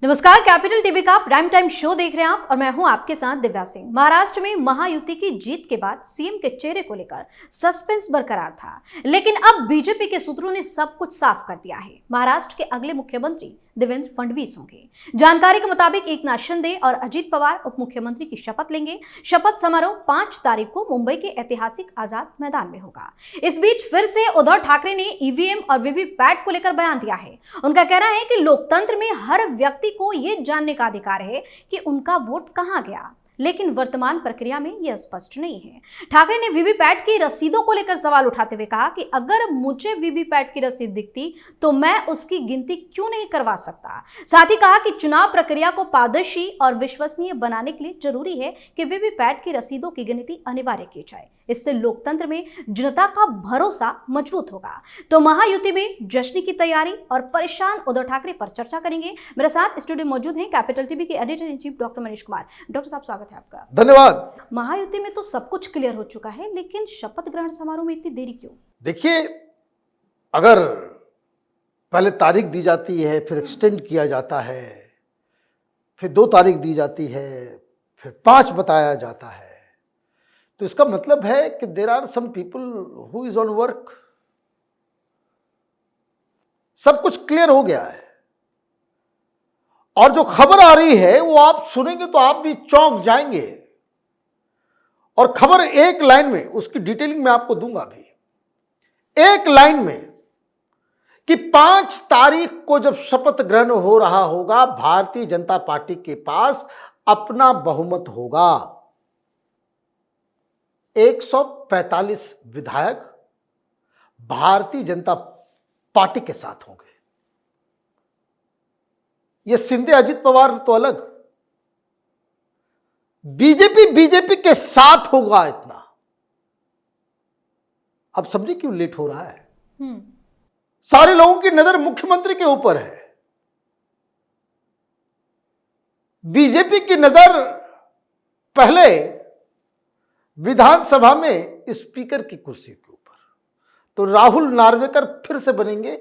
नमस्कार, capital TV का prime time show देख रहे हैं आप और मैं हूं आपके साथ दिव्या सिंह। महाराष्ट्र में महायुति की जीत के बाद सीएम के चेहरे को लेकर सस्पेंस बरकरार था, लेकिन अब बीजेपी के सूत्रों ने सब कुछ साफ कर दिया है। महाराष्ट्र के अगले मुख्यमंत्री देवेंद्र फडणवीस होंगे। जानकारी के मुताबिक एकनाथ शिंदे और अजित पवार उप मुख्यमंत्री की शपथ लेंगे। शपथ समारोह 5 तारीख को मुंबई के ऐतिहासिक आजाद मैदान में होगा। इस बीच फिर से उद्धव ठाकरे ने ईवीएम और वीवीपैट को लेकर बयान दिया है। उनका कहना है कि लोकतंत्र में हर व्यक्ति को यह जानने का अधिकार है कि उनका वोट कहां गया, लेकिन वर्तमान प्रक्रिया में यह स्पष्ट नहीं है। ठाकरे ने वीवीपैट की रसीदों को लेकर सवाल उठाते हुए कहा कि अगर मुझे वीवीपैट की रसीद दिखती तो मैं उसकी गिनती क्यों नहीं करवा सकता। साथ ही कहा कि चुनाव प्रक्रिया को पारदर्शी और विश्वसनीय बनाने के लिए जरूरी है कि वीवीपैट की रसीदों की गिनती अनिवार्य की जाए। इससे लोकतंत्र में जनता का भरोसा मजबूत होगा। तो महायुति में जश्न की तैयारी और परेशान उद्धव ठाकरे पर चर्चा करेंगे। मेरे साथ स्टूडियो मौजूद हैं कैपिटल टीवी के editor in chief doctor Manish Kumar. Doctor साहब, स्वागत है आपका। धन्यवाद। महायुति में तो सब कुछ क्लियर हो चुका है, लेकिन शपथ ग्रहण समारोह में इतनी देरी क्यों? देखिए, अगर पहले तारीख दी जाती है, फिर एक्सटेंड किया जाता है, फिर 2 तारीख दी जाती है, फिर 5 बताया जाता है, तो इसका मतलब है कि there are some people who is on work. सब कुछ क्लियर हो गया है और जो खबर आ रही है वो आप सुनेंगे तो आप भी चौंक जाएंगे। और खबर एक लाइन में, उसकी डिटेलिंग मैं आपको दूंगा अभी, एक लाइन में कि 5 तारीख को जब शपथ ग्रहण हो रहा होगा, भारतीय जनता पार्टी के पास अपना बहुमत होगा। 145 विधायक भारतीय जनता पार्टी के साथ होंगे। ये शिंदे अजित पवार तो अलग, बीजेपी के साथ होगा इतना। अब समझिए क्यों लेट हो रहा है। सारे लोगों की नजर मुख्यमंत्री के ऊपर है, बीजेपी की नजर पहले विधानसभा में स्पीकर की कुर्सी के ऊपर। तो राहुल नार्वेकर फिर से बनेंगे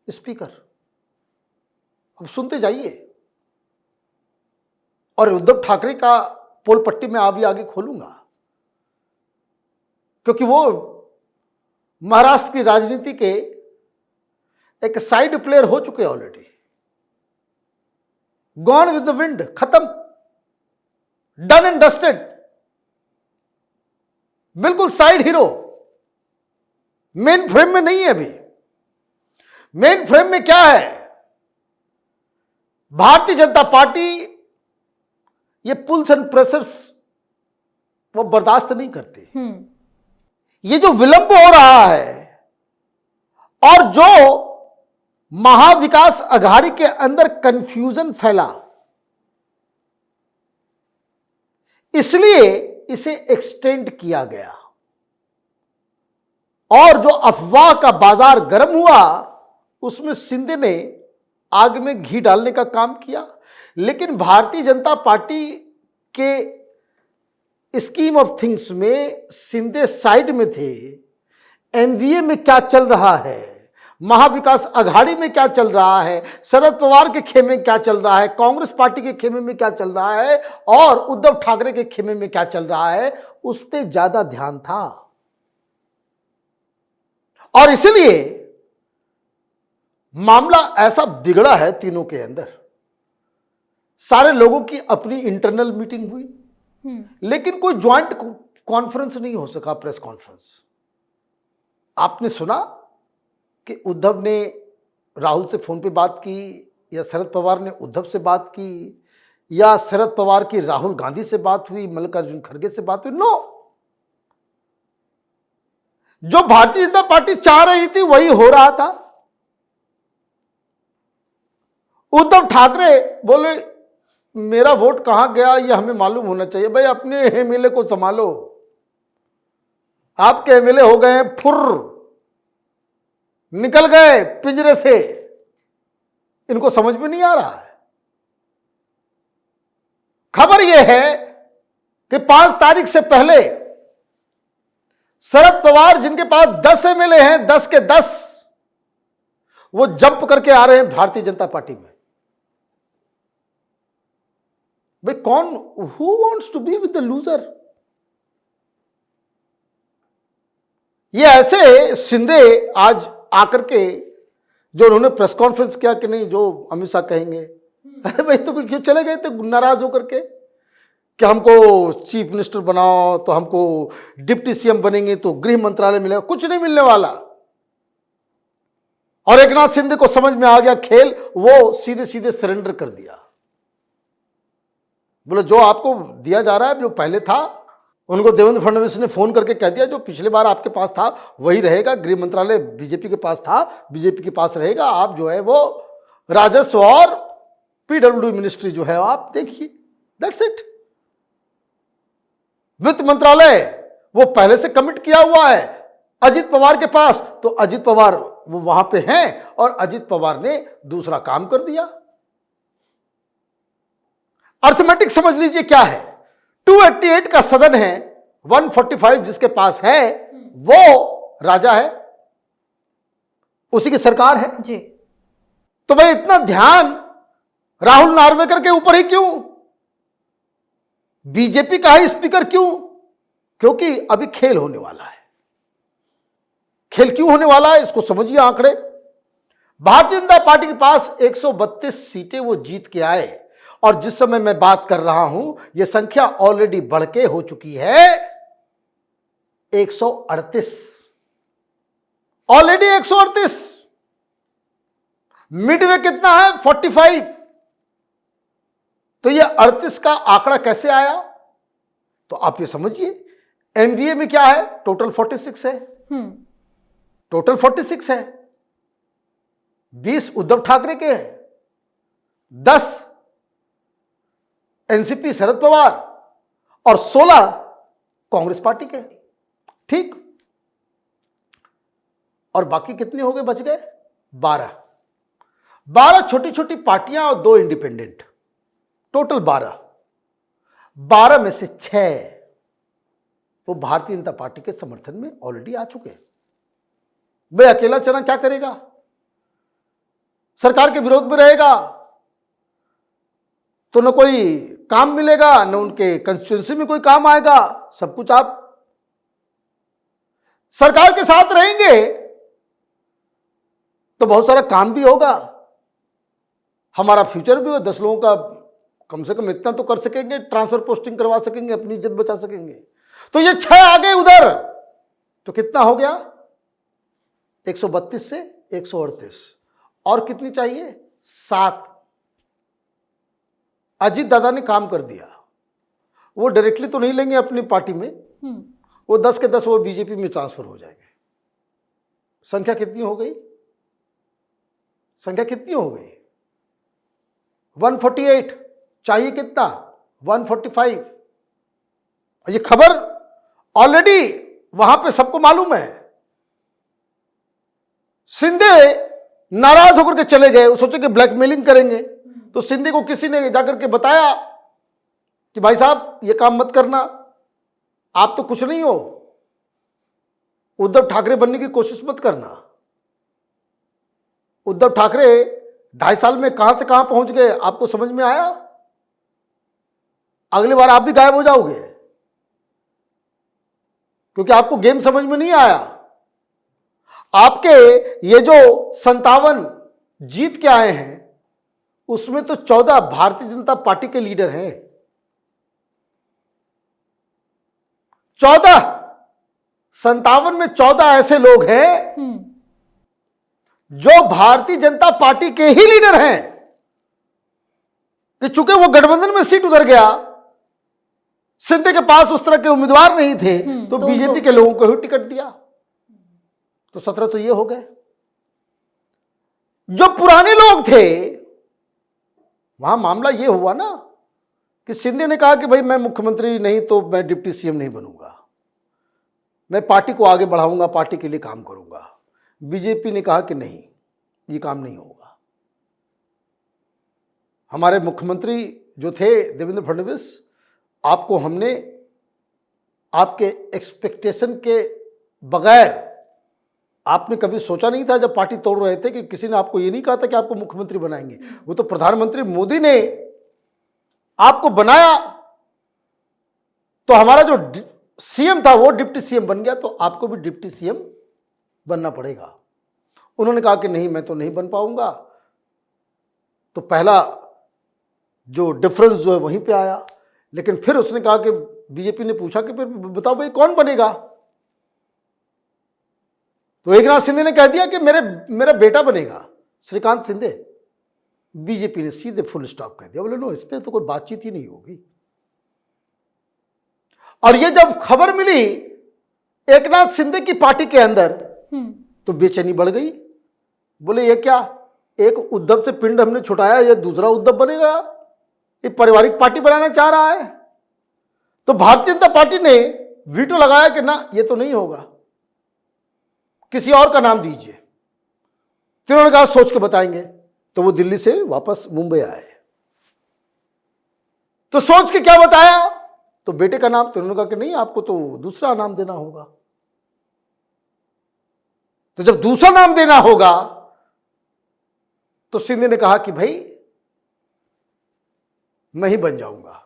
स्पीकर। अब सुनते जाइए। और उद्धव ठाकरे का पोल पट्टी में अभी आगे खोलूंगा, क्योंकि वो महाराष्ट्र की राजनीति के एक साइड प्लेयर हो चुके already. Gone with the wind, खत्म, डन एंड डस्टेड, बिल्कुल साइड हीरो। मेन फ्रेम में नहीं है अभी। मेन फ्रेम में क्या है? भारतीय जनता पार्टी ये पुल्स एंड प्रेशर्स वो बर्दाश्त नहीं करती। ये जो विलंब हो रहा है और जो महाविकास अघाड़ी के अंदर कंफ्यूजन फैला, इसलिए इसे एक्सटेंड किया गया। और जो अफवाह का बाजार गर्म हुआ, उसमें शिंदे ने आग में घी डालने का काम किया। लेकिन भारतीय जनता पार्टी के स्कीम ऑफ थिंग्स में शिंदे साइड में थे। एमवीए में क्या चल रहा है, महाविकास अघाड़ी में क्या चल रहा है, शरद पवार के खेमे में क्या चल रहा है, कांग्रेस पार्टी के खेमे में क्या चल रहा है और उद्धव ठाकरे के खेमे में क्या चल रहा है, उस पर ज्यादा ध्यान था। और इसलिए मामला ऐसा बिगड़ा है तीनों के अंदर। सारे लोगों की अपनी इंटरनल मीटिंग हुई, लेकिन कोई ज्वाइंट कॉन्फ्रेंस नहीं हो सका, प्रेस कॉन्फ्रेंस। आपने सुना कि उद्धव ने राहुल से फोन पे बात की, या शरद पवार ने उद्धव से बात की, या शरद पवार की राहुल गांधी से बात हुई, मल्लिकार्जुन खड़गे से बात हुई? नो। जो भारतीय जनता पार्टी चाह रही थी वही हो रहा था। उद्धव ठाकरे बोले मेरा वोट कहां गया ये हमें मालूम होना चाहिए। भाई, अपने एमएलए को संभालो। आपके एमएलए हो गए फुर, निकल गए पिंजरे से, इनको समझ में नहीं आ रहा है। खबर यह है कि 5 तारीख से पहले शरद पवार, जिनके पास 10 एमएलए हैं, 10 के 10, वो जंप करके आ रहे हैं भारतीय जनता पार्टी में। भाई कौन, who wants to be with the loser? ये ऐसे शिंदे आज आकर के जो उन्होंने प्रेस कॉन्फ्रेंस किया कि नहीं, जो अमित शाह कहेंगे, अरे भाई तो क्यों चले गए थे नाराज होकर के कि हमको चीफ मिनिस्टर बनाओ, तो हमको डिप्टी सीएम बनेंगे तो गृह मंत्रालय मिलेगा। कुछ नहीं मिलने वाला। और एकनाथ शिंदे को समझ में आ गया खेल, वो सीधे सीधे सरेंडर कर दिया। बोले जो आपको दिया जा रहा है, जो पहले था, उनको देवेंद्र फडणवीस ने फोन करके कह दिया जो पिछले बार आपके पास था वही रहेगा, गृह मंत्रालय बीजेपी के पास था, बीजेपी के पास रहेगा, आप जो है वो राजस्व और पीडब्ल्यूडी मिनिस्ट्री जो है आप देखिए, दैट्स इट। वित्त मंत्रालय वो पहले से कमिट किया हुआ है अजित पवार के पास, तो अजित पवार वो वहां पे हैं और अजित पवार ने दूसरा काम कर दिया। अर्थमेटिक समझ लीजिए क्या है, 288 का सदन है, 145 जिसके पास है वो राजा है, उसी की सरकार है जी। तो भाई इतना ध्यान राहुल नार्वेकर के ऊपर ही क्यों? बीजेपी का ही स्पीकर क्यों? क्योंकि अभी खेल होने वाला है। खेल क्यों होने वाला है इसको समझिए आंकड़े। भारतीय जनता पार्टी के पास 132 सीटें वो जीत के आए और जिस समय मैं बात कर रहा हूं यह संख्या ऑलरेडी बढ़ के हो चुकी है 138। ऑलरेडी 138। मिडवे कितना है? 45। तो यह 38 का आंकड़ा कैसे आया? तो आप ये समझिए एमवीए में क्या है, टोटल 46 है। टोटल 46 है। 20 उद्धव ठाकरे के हैं, 10 एनसीपी शरद पवार और 16 कांग्रेस पार्टी के। ठीक। और बाकी कितने हो गए, बच गए 12 छोटी छोटी पार्टियां और 2 इंडिपेंडेंट, टोटल 12 में से 6 वो भारतीय जनता पार्टी के समर्थन में ऑलरेडी आ चुके हैं। भाई अकेला चना क्या करेगा? सरकार के विरोध में रहेगा तो न कोई काम मिलेगा, न उनके कंस्टिट्यूंसी में कोई काम आएगा। सब कुछ आप सरकार के साथ रहेंगे तो बहुत सारा काम भी होगा, हमारा फ्यूचर भी हो, 10 लोगों का कम से कम इतना तो कर सकेंगे, ट्रांसफर पोस्टिंग करवा सकेंगे, अपनी इज्जत बचा सकेंगे। तो ये 6 आ गए उधर, तो कितना हो गया? 132 से 138 और कितनी चाहिए? 7। अजीत दादा ने काम कर दिया। वो डायरेक्टली तो नहीं लेंगे अपनी पार्टी में, वो 10 के 10 वो बीजेपी में ट्रांसफर हो जाएंगे। संख्या कितनी हो गई? संख्या कितनी हो गई? 148। चाहिए कितना? 145। ये खबर ऑलरेडी वहां पे सबको मालूम है। शिंदे नाराज होकर के चले गए, वो सोचे कि ब्लैकमेलिंग करेंगे, तो शिंदे को किसी ने जाकर के बताया कि भाई साहब ये काम मत करना, आप तो कुछ नहीं हो, उद्धव ठाकरे बनने की कोशिश मत करना। उद्धव ठाकरे 2.5 साल में कहां से कहां पहुंच गए आपको समझ में आया? अगली बार आप भी गायब हो जाओगे क्योंकि आपको गेम समझ में नहीं आया। आपके ये जो 57 जीत के आए हैं उसमें तो 14 भारतीय जनता पार्टी के लीडर हैं। 14 57 में 14 ऐसे लोग हैं जो भारतीय जनता पार्टी के ही लीडर हैं कि चूंकि वो गठबंधन में सीट उधर गया, शिंदे के पास उस तरह के उम्मीदवार नहीं थे, तो बीजेपी के लोगों को ही टिकट दिया। तो 17 तो ये हो गए। जो पुराने लोग थे वहां मामला ये हुआ ना कि शिंदे ने कहा कि भाई मैं मुख्यमंत्री नहीं तो मैं डिप्टी सीएम नहीं बनूंगा, मैं पार्टी को आगे बढ़ाऊंगा, पार्टी के लिए काम करूंगा। बीजेपी ने कहा कि नहीं, ये काम नहीं होगा। हमारे मुख्यमंत्री जो थे देवेंद्र फडणवीस, आपको हमने आपके एक्सपेक्टेशन के बगैर आपने कभी सोचा नहीं था जब पार्टी तोड़ रहे थे कि किसी ने आपको ये नहीं कहा था कि आपको मुख्यमंत्री बनाएंगे? वो तो प्रधानमंत्री मोदी ने आपको बनाया, तो हमारा जो सीएम था वो डिप्टी सीएम बन गया, तो आपको भी डिप्टी सीएम बनना पड़ेगा। उन्होंने कहा कि नहीं, मैं तो नहीं बन पाऊंगा। तो पहला जो डिफरेंस जो है वहीं पे आया। लेकिन फिर उसने कहा कि बीजेपी ने पूछा कि फिर बताओ भाई कौन बनेगा? तो एकनाथ शिंदे ने कह दिया कि मेरा बेटा बनेगा, श्रीकांत शिंदे। बीजेपी ने सीधे फुल स्टॉप कह दिया, बोले नो, इस पे तो कोई बातचीत ही नहीं होगी। और ये जब खबर मिली एकनाथ शिंदे की पार्टी के अंदर, तो बेचैनी बढ़ गई। बोले ये क्या, एक उद्धव से पिंड हमने छुटाया, ये दूसरा उद्धव बनेगा, ये पारिवारिक पार्टी बनाना चाह रहा है। तो भारतीय जनता पार्टी ने वीटो लगाया कि ना, ये तो नहीं होगा, किसी और का नाम दीजिए। फिर उन्होंने कहा सोच के बताएंगे। तो वो दिल्ली से वापस मुंबई आए, तो सोच के क्या बताया, तो बेटे का नाम। तो उन्होंने कहा कि नहीं, आपको तो दूसरा नाम देना होगा। तो जब दूसरा नाम देना होगा, तो शिंदे ने कहा कि भाई मैं ही बन जाऊंगा,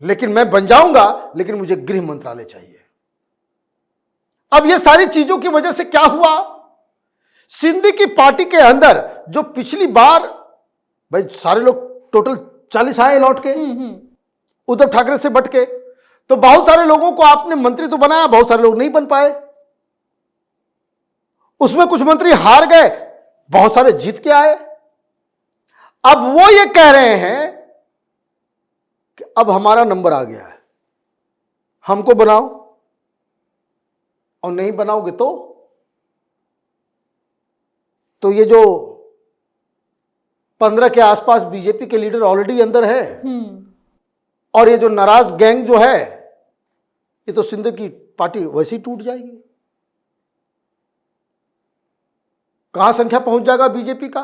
लेकिन मैं बन जाऊंगा, लेकिन मुझे गृह मंत्रालय चाहिए। अब ये सारी चीजों की वजह से क्या हुआ, शिंदे की पार्टी के अंदर जो पिछली बार भाई सारे लोग टोटल 40 आए लौट के उद्धव ठाकरे से बट के, तो बहुत सारे लोगों को आपने मंत्री तो बनाया, बहुत सारे लोग नहीं बन पाए। उसमें कुछ मंत्री हार गए, बहुत सारे जीत के आए। अब वो ये कह रहे हैं कि अब हमारा नंबर आ गया है, हमको बनाओ, और नहीं बनाओगे तो ये जो 15 के आसपास बीजेपी के लीडर ऑलरेडी अंदर है, और ये जो नाराज गैंग जो है, ये तो शिंदे की पार्टी वैसे ही टूट जाएगी। कहां संख्या पहुंच जाएगा बीजेपी का,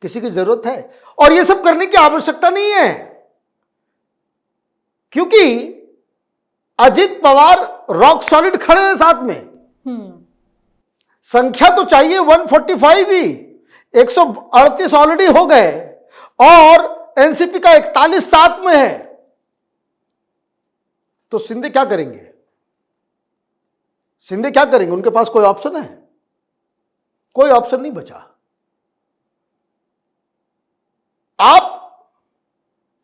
किसी की जरूरत है? और ये सब करने की आवश्यकता नहीं है, क्योंकि अजित पवार रॉक सॉलिड खड़े हैं साथ में। संख्या तो चाहिए 145 ही, 138 ऑलरेडी हो गए, और एनसीपी का 41 साथ में है। तो शिंदे क्या करेंगे? शिंदे क्या करेंगे? उनके पास कोई ऑप्शन है? कोई ऑप्शन नहीं बचा। आप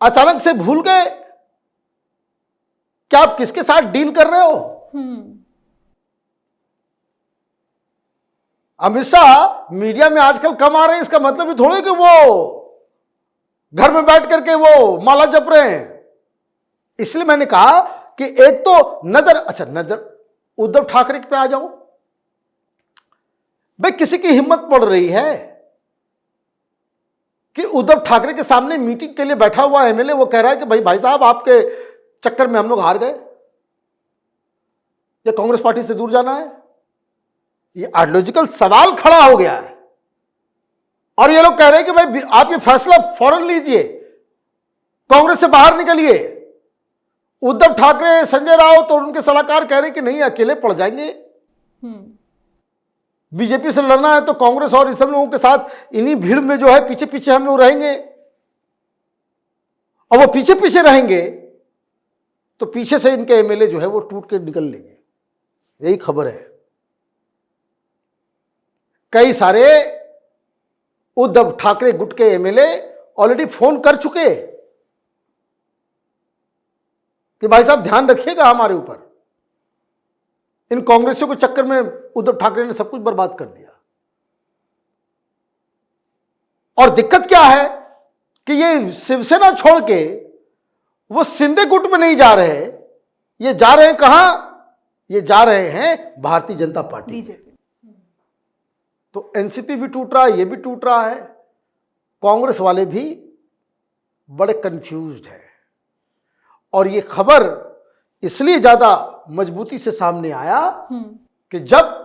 अचानक से भूल गए कि आप किसके साथ डील कर रहे हो। अमित शाह मीडिया में आजकल कम आ रहे हैं, इसका मतलब ये थोड़ी कि वो घर में बैठ करके वो माला जप रहे हैं। इसलिए मैंने कहा कि एक तो नजर उद्धव ठाकरे पे आ जाओ। भाई किसी की हिम्मत पड़ रही है कि उद्धव ठाकरे के सामने मीटिंग के लिए बैठा हुआ एमएलए वो कह रहा है कि भाई साहब, आपके चक्कर में हम लोग हार गए, या कांग्रेस पार्टी से दूर जाना है। ये आइडियोलॉजिकल सवाल खड़ा हो गया है, और ये लोग कह रहे हैं कि भाई आप ये फैसला फौरन लीजिए, कांग्रेस से बाहर निकलिए। उद्धव ठाकरे, संजय राउत और उनके सलाहकार कह रहे हैं कि नहीं, अकेले पड़ जाएंगे, बीजेपी से लड़ना है तो कांग्रेस और इस लोगों के साथ इन्हीं भीड़ में जो है पीछे पीछे हम लोग रहेंगे। और वो पीछे पीछे रहेंगे तो पीछे से इनके एमएलए जो है वो टूट के निकल लेंगे। यही खबर है। कई सारे उद्धव ठाकरे गुट के एमएलए ऑलरेडी फोन कर चुके कि भाई साहब ध्यान रखिएगा हमारे ऊपर। इन कांग्रेसियों के चक्कर में उद्धव ठाकरे ने सब कुछ बर्बाद कर दिया। और दिक्कत क्या है कि ये शिवसेना छोड़ के वो शिंदे गुट में नहीं जा रहे, ये जा रहे हैं कहां? ये जा रहे हैं भारतीय जनता पार्टी बीजेपी। तो एनसीपी भी टूट रहा है, ये भी टूट रहा है। कांग्रेस वाले भी बड़े कंफ्यूज्ड हैं। और ये खबर इसलिए ज्यादा मजबूती से सामने आया कि जब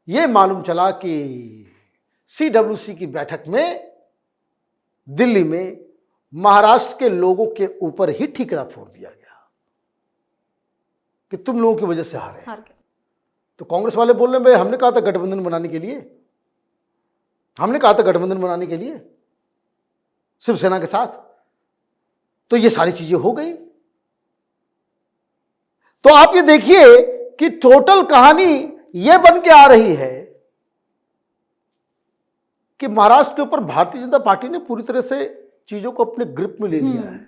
ये मालूम चला कि सीडब्ल्यूसी की बैठक में दिल्ली में महाराष्ट्र के लोगों के ऊपर ही ठीकरा फोड़ दिया गया कि तुम लोगों की वजह से हारे। तो कांग्रेस वाले बोल रहे हैं भाई हमने कहा था गठबंधन बनाने के लिए, हमने कहा था गठबंधन बनाने के लिए शिवसेना के साथ। तो ये सारी चीजें हो गई। तो आप ये देखिए कि टोटल कहानी ये बन के आ रही है कि महाराष्ट्र के ऊपर भारतीय जनता पार्टी ने पूरी तरह से चीजों को अपने ग्रिप में ले लिया है।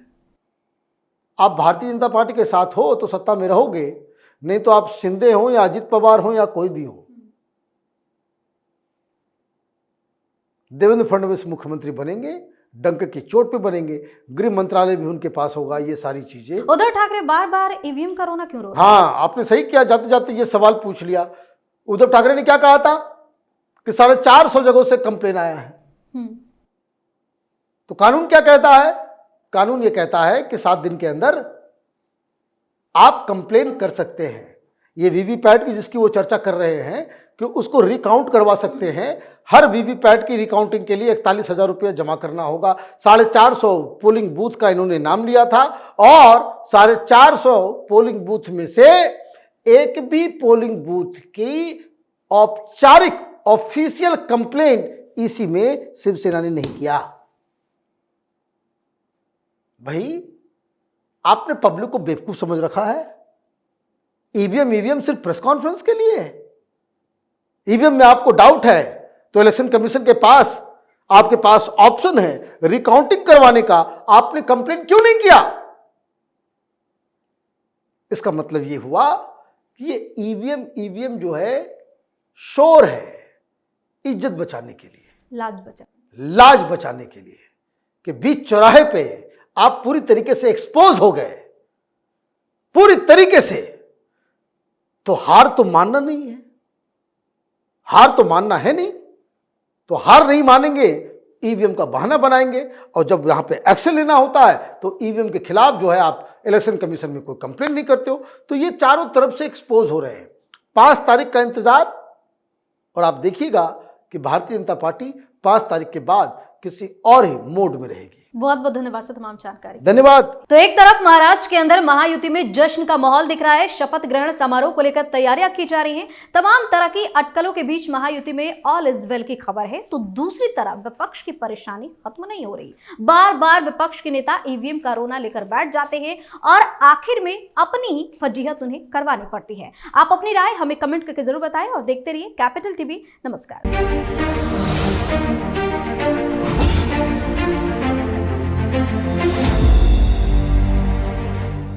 आप भारतीय जनता पार्टी के साथ हो तो सत्ता में रहोगे, नहीं तो आप शिंदे हो या अजित पवार हो या कोई भी हो, देवेंद्र फडणवीस मुख्यमंत्री बनेंगे, डंक की चोट पे बनेंगे, गृह मंत्रालय भी उनके पास होगा, ये सारी चीजें। उद्धव ठाकरे बार बार ईवीएम का रोना क्यों रो रहे हैं? हाँ, आपने सही किया, जाते जाते ये सवाल पूछ लिया। उद्धव ठाकरे ने क्या कहा था कि 450 जगहों से कंप्लेन आया है। तो कानून क्या कहता है? कानून ये कहता है कि 7 दिन के अंदर आप कंप्लेन कर सकते हैं। ये वीवीपैट की जिसकी वो चर्चा कर रहे हैं कि उसको रिकाउंट करवा सकते हैं। हर वीवीपैट की रिकाउंटिंग के लिए 41,000 रुपया जमा करना होगा। 450 पोलिंग बूथ का इन्होंने नाम लिया था और 450 पोलिंग बूथ में से एक भी पोलिंग बूथ की औपचारिक ऑफिशियल कंप्लेंट ईसी में शिवसेना ने नहीं किया। भाई आपने पब्लिक को बेवकूफ समझ रखा है। ईवीएम सिर्फ प्रेस कॉन्फ्रेंस के लिए है। ईवीएम में आपको डाउट है तो इलेक्शन कमीशन के पास आपके पास ऑप्शन है रिकाउंटिंग करवाने का। आपने कंप्लेंट क्यों नहीं किया? इसका मतलब यह हुआ कि ये ईवीएम जो है शोर है इज्जत बचाने के लिए, लाज बचाने के लिए, कि बीच चौराहे पे आप पूरी तरीके से एक्सपोज हो गए, पूरी तरीके से। तो हार तो मानना नहीं है, हार तो मानना है नहीं, तो हार नहीं मानेंगे, ईवीएम का बहाना बनाएंगे। और जब यहां पे एक्शन लेना होता है तो ईवीएम के खिलाफ जो है आप इलेक्शन कमीशन में कोई कंप्लेंट नहीं करते हो। तो ये चारों तरफ से एक्सपोज हो रहे हैं। 5 तारीख का इंतजार, और आप देखिएगा कि भारतीय जनता पार्टी 5 तारीख के बाद किसी और ही मोड में रहेगी। बहुत बहुत धन्यवाद सर तमाम जानकारी। धन्यवाद। तो एक तरफ महाराष्ट्र के अंदर महायुति में जश्न का माहौल दिख रहा है, शपथ ग्रहण समारोह को लेकर तैयारियां की जा रही हैं, तमाम तरह की अटकलों के बीच महायुति में ऑल इज वेल की खबर है। तो दूसरी तरफ विपक्ष की परेशानी खत्म नहीं हो रही। बार बार विपक्ष के नेता ईवीएम का रोना लेकर बैठ जाते हैं और आखिर में अपनी ही फजीहत उन्हें करवानी पड़ती है। आप अपनी राय हमें कमेंट करके जरूर बताएं और देखते रहिए कैपिटल टीवी। नमस्कार।